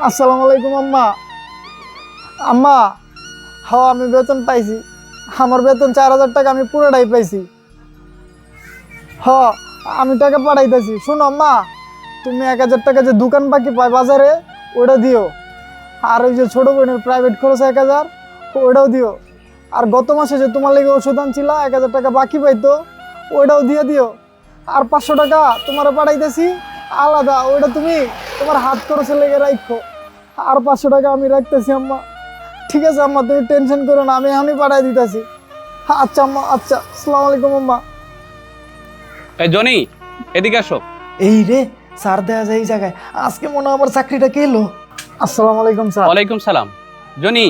আসসালামু আলাইকুম আম্মা। আম্মা, হ্যাঁ আমি বেতন পাইছি। আমার বেতন 4,000 টাকা, আমি পুরোটাই পাইছি। হ্যাঁ, আমি টাকা পাঠাইতেছি। শোনো আম্মা, তুমি 1,000 টাকা যে দোকান বাকি পাই বাজারে, ওটা দিও। আর ওই যে ছোটো বোনের প্রাইভেট খরচ 1,000, ওটাও দিও। আর গত মাসে যে তোমার লেগে ওষুধ আনছিল 1,000 টাকা বাকি পাইতো, ওইটাও দিয়ে দিও। আর 500 টাকা তোমার পাঠাইতেছি আলাদা, ওইটা তুমি তোমার হাত খরচের লেগে রাখো। আর 500 টাকা আমি রাখতেছি আম্মা। ঠিক আছে আম্মা, তুমি টেনশন করো না, আমি এখনই পাঠাই দিতেছি। আচ্ছা আম্মা, আচ্ছা। আসসালামু আলাইকুম আম্মা। এই জনি, এদিকে আসো। এই রে, স্যার দেয়া যায় এই জায়গায়। আজকে মনে হয় আমার চাকরিটা কেলো। আসসালামু আলাইকুম স্যার। ওয়ালাইকুম সালাম। জনি,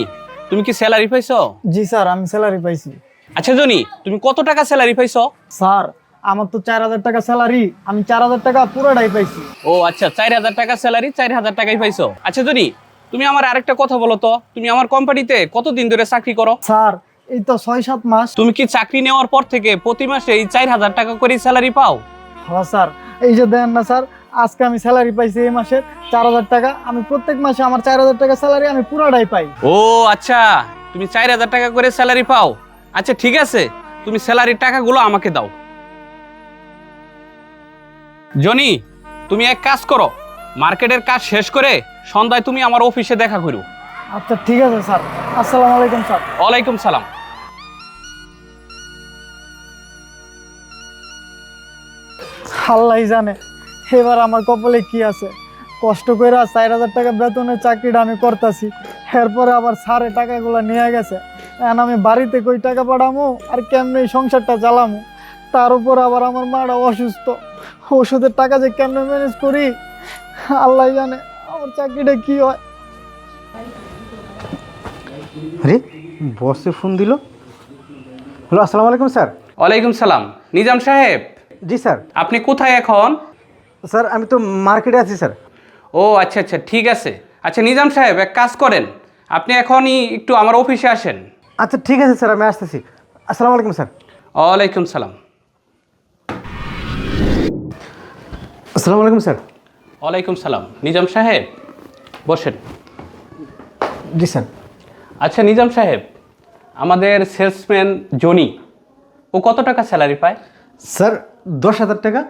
তুমি কি স্যালারি পাইছো? জি স্যার, আমি স্যালারি পাইছি। আচ্ছা জনি, তুমি কত টাকা স্যালারি পাইছো? স্যার, আমার তো 4,000 টাকা স্যালারি, আমি 4,000 টাকা পুরোটাই পাইছি। ও আচ্ছা, 4,000 টাকা স্যালারি, 4,000 টাকাই পাইছো। আচ্ছা জনি, তুমি আমার আরেকটা কথা বলো তো, তুমি আমার কোম্পানিতে কতদিন ধরে চাকরি করো? স্যার, এই তো 6-7 মাস। তুমি কি চাকরি নেওয়ার পর থেকে প্রতি মাসে এই 4,000 টাকা করে স্যালারি পাও? হ্যাঁ স্যার, এই যে দেন না স্যার, আজকে আমি স্যালারি পাইছি এই মাসের 4,000 টাকা। আমি প্রত্যেক মাসে আমার 4,000 টাকা স্যালারি আমি পুরোটাই পাই। ও আচ্ছা, তুমি 4,000 টাকা করে স্যালারি পাও। আচ্ছা ঠিক আছে, তুমি স্যালারির টাকাগুলো আমাকে দাও। জনি, তুমি এক কাজ করো, মার্কেটের কাজ শেষ করে সন্ধ্যায় তুমি আমার অফিসে দেখা করো। আচ্ছা ঠিক আছে স্যার। আসসালামু আলাইকুম স্যার। ওয়ালাইকুম সালাম। আল্লাহই জানে এবার আমার কপালে কি আছে। কষ্ট করে 4,000 টাকা বেতনের চাকরিটা আমি করতেছি, এরপরে আবার স্যারে টাকাগুলো নিয়ে গেছে। এখন আমি বাড়িতে কই টাকা পাঠামো আর কেমনে এই সংসারটা চালামো? তার উপর আবার আমার মাটা অসুস্থ, ওষুধের টাকা যে কেমনে ম্যানেজ করি আল্লাহ জানে। আমার চাকরিটা কি হয়। আরে বসে ফোন দিল। হ্যালো, আসসালামু আলাইকুম স্যার। ওয়ালাইকুম সালাম। নিজাম সাহেব, জি স্যার। আপনি কোথায় এখন? স্যার আমি তো মার্কেটে আছি স্যার। ও আচ্ছা আচ্ছা, ঠিক আছে। আচ্ছা নিজাম সাহেব, এক কাজ করেন, আপনি এখনই একটু আমার অফিসে আসেন। আচ্ছা ঠিক আছে স্যার, আমি আসতেছি। আসসালামু আলাইকুম স্যার। ওয়ালাইকুম সালাম। আসসালামু আলাইকুম স্যার। ওয়ালাইকুম সালাম। নিজাম সাহেব বসেন। জি স্যার। আচ্ছা নিজাম সাহেব, আমাদের সেলসম্যান জনি, ও কত টাকা স্যালারি পায়? স্যার 10,000 টাকা।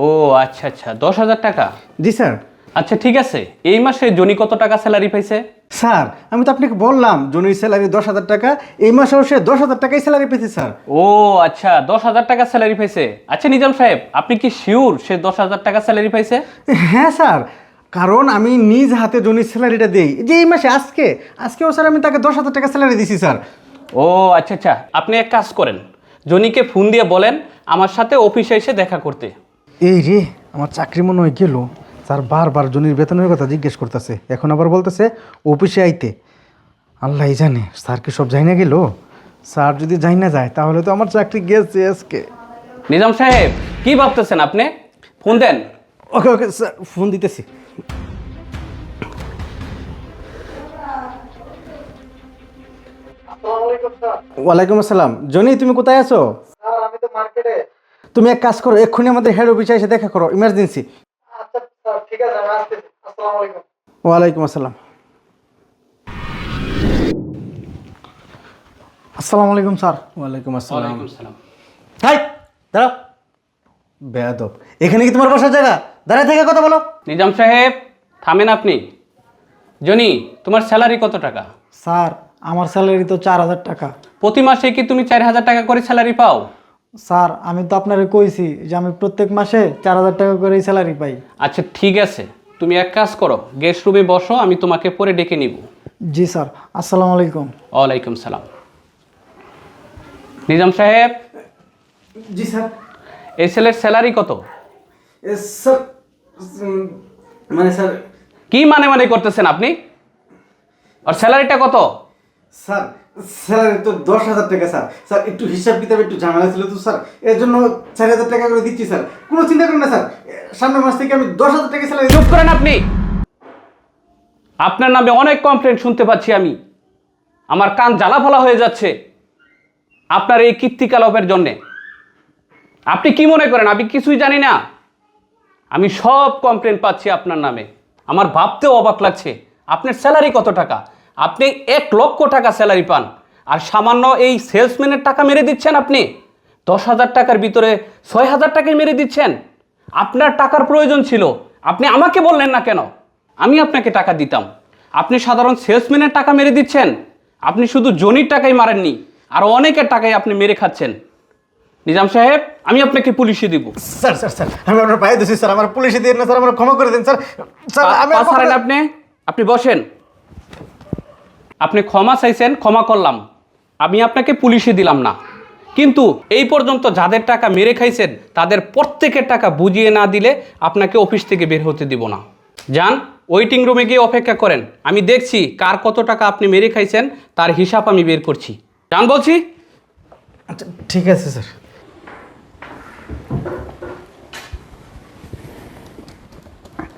ও আচ্ছা আচ্ছা, 10,000 টাকা। জি স্যার। আচ্ছা ঠিক আছে, এই মাসে জনি কত টাকা স্যালারি পাইছে? স্যার আমি তো আপনাকে বললাম জনির স্যালারি 10,000 টাকা, এই মাসেও সে 10,000 টাকাই স্যালারি পেয়েছে স্যার। ও আচ্ছা, 10,000 টাকা স্যালারি পাইছে। আচ্ছা নিজাম সাহেব, আপনি কি শিওর সে 10,000 টাকা স্যালারি পাইছে? হ্যাঁ স্যার, কারণ আমি নিজ হাতে জনির স্যালারিটা দেই যে এই মাসে আজকেও স্যার আমি তাকে 10,000 টাকা স্যালারি দিছি স্যার। ও আচ্ছা আচ্ছা, আপনি এক কাজ করেন, জনিকে ফোন দিয়ে বলেন আমার সাথে অফিসে এসে দেখা করতে। এই রে, আমার চাকরি মনে হয় গেল। স্যার বারবার জনির বেতনের কথা জিজ্ঞেস করতেছে, এখন আবার বলতেছে অফিসে আইতে। আল্লাহই জানে স্যার কি সব যাই না গেল। স্যার যদি যাই না যায় তাহলে তো আমার চাকরি গেছে আজকে। নিজাম সাহেব, কি ভাবতেছেন আপনি? ফোন দেন। ওকে ওকে স্যার, ফোন দিতেছি। ওয়ালাইকুম আসসালাম। জনি তুমি কোথায় আছো? স্যার আমি তো মার্কেটে। তুমি এক কাজ করো, এক্ষুনি আমাদের হেড অফিসে এসে দেখা করো, ইমার্জেন্সি। আচ্ছা স্যার, ঠিক আছে, আমি আসতেছি। আসসালামু আলাইকুম। ওয়ালাইকুম আসসালাম। আসসালামু আলাইকুম স্যার। ওয়ালাইকুম আসসালাম। ওয়ালাইকুম সালাম। হাই, দাঁড়াও। বেয়াদব, এখানে কি তোমার বসার জায়গা? দাঁড়ায় থেকে কথা বলো। নিজাম সাহেব থামেন আপনি। জনি, তোমার স্যালারি কত টাকা? স্যার আমার স্যালারি তো 4,000 টাকা। প্রতি মাসে কি তুমি 4,000 টাকা করে স্যালারি পাও? স্যার আমি তো আপনারে কইছি যে আমি প্রত্যেক মাসে 4,000 টাকা করেই স্যালারি পাই। আচ্ছা ঠিক আছে, তুমি এক কাজ করো, গেস্ট রুমে বসো, আমি তোমাকে পরে ডেকে নিব। জি স্যার। আসসালামু আলাইকুম। ওয়ালাইকুম সালাম। নিজাম সাহেব, জি স্যার। এই ছেলের স্যালারি কত? স্যার মানে স্যার, কি মানে মানে করতেছেন আপনি? আর স্যালারিটা কত? স্যার স্যালারি তো 10,000 টাকা স্যার। স্যার একটু হিসাব কিতাব একটু ঝামেলা ছিল তো স্যার, এর জন্য 4,000 টাকা করে দিচ্ছি স্যার। কোনো চিন্তা করেন না স্যার, সামনের মাস থেকে আমি 10,000 টাকা স্যালারি। চুপ করেন আপনি। আপনার নামে অনেক কমপ্লেন শুনতে পাচ্ছি আমি, আমার কান জ্বালাফালা হয়ে যাচ্ছে আপনার এই কীর্তিকলাপের জন্যে। আপনি কি মনে করেন আমি কিছুই জানি না? আমি সব কমপ্লেন পাচ্ছি আপনার নামে, আমার ভাবতেও অবাক লাগছে আপনার স্যালারি কত টাকা? আপনি 1 লক্ষ টাকা স্যালারি পান, আর সামান্য এই সেলসম্যানের টাকা মেরে দিচ্ছেন আপনি। 10,000 টাকার ভিতরে 6,000 টাকাই মেরে দিচ্ছেন। আপনার টাকার প্রয়োজন ছিল, আপনি আমাকে বললেন না কেন? আমি আপনাকে টাকা দিতাম। আপনি সাধারণ সেলসম্যানের টাকা মেরে দিচ্ছেন। আপনি শুধু জনির টাকাই মারেননি, আর অনেকের টাকাই আপনি মেরে খাচ্ছেন। নিজাম সাহেব, আমি আপনাকে পুলিশে দিব। স্যার স্যার স্যার আমি আপনার পায়ে দিচ্ছি স্যার, আমার পুলিশে দিয়ে না স্যার, আমার ক্ষমা করে দিন স্যার। স্যার আমি আর ছাড়েন আপনি, আপনি বসেন। আপনি ক্ষমা চাইছেন, ক্ষমা করলাম, আমি আপনাকে পুলিশে দিলাম না। কিন্তু এই পর্যন্ত যাদের টাকা মেরে খাইছেন তাদের প্রত্যেকের টাকা বুঝিয়ে না দিলে আপনাকে অফিস থেকে বের হতে দিব না। যান, ওয়েটিং রুমে গিয়ে অপেক্ষা করেন। আমি দেখছি কার কত টাকা আপনি মেরে খাইছেন, তার হিসাব আমি বের করছি। যান বলছি। আচ্ছা ঠিক আছে স্যার।